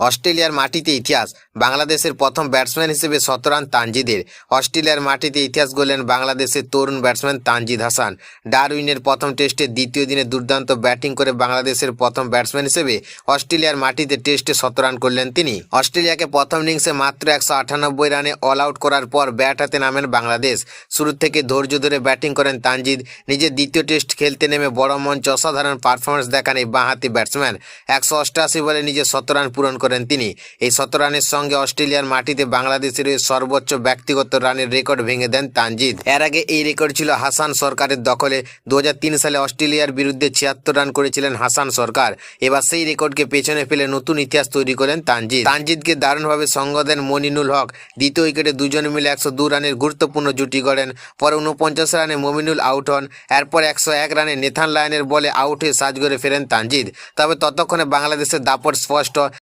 অস্ট্রেলিয়ার মাটিতে ইতিহাস, বাংলাদেশের প্রথম ব্যাটসম্যান হিসেবে ১৭ রান তানজিদের। অস্ট্রেলিয়ার মাটিতে ইতিহাস গড়লেন বাংলাদেশের তরুণ ব্যাটসম্যান তানজিদ হাসান। ডারউইনের প্রথম টেস্টের দ্বিতীয় দিনে দুর্দান্ত ব্যাটিং করে বাংলাদেশের প্রথম ব্যাটসম্যান হিসেবে অস্ট্রেলিয়ার মাটিতে টেস্টে ১৭ রান করলেন তিনি। অস্ট্রেলিয়াকে প্রথম ইনিংসে মাত্র ১৯৮ রানে অল আউট করার পর ব্যাট হাতে নামেন বাংলাদেশ। শুরু থেকে ধৈর্য ধরে ব্যাটিং করেন তানজিদ। নিজের দ্বিতীয় টেস্ট খেলতে নেমে বড় মঞ্চে অসাধারণ পারফরমেন্স দেখান এই বাঁহাতি ব্যাটসম্যান। ১৮৮ বলে নিজের ১৭ রান পূরণ করেন তিনি। এই ১৭ রানের সঙ্গে অস্ট্রেলিয়ার মাটিতে বাংলাদেশের সর্বোচ্চ ব্যক্তিগত রানের রেকর্ড ভেঙে দেন তানজিদ। এর আগে এই রেকর্ড ছিল হাসান সরকারের দখলে। ২০০৩ সালে অস্ট্রেলিয়ার বিরুদ্ধে ৭৬ রান করেছিলেন হাসান সরকার। এবার সেই রেকর্ডকে পেছনে ফেলে নতুন ইতিহাস তৈরি করেন তানজিদ। তানজিদকে দারুণভাবে সঙ্গ দেন মনিনুল হক। দ্বিতীয় উইকেটে দুজনে মিলে ১০২ রানের গুরুত্বপূর্ণ জুটি গড়েন। পরে ৪৯ রানে মমিনুল আউট হন। এরপর ১০১ রানে নেথান লায়নের বলে আউট হয়ে সাজঘরে ফেরেন তানজিদ। তবে ততক্ষণে বাংলাদেশের দাপট স্পষ্ট।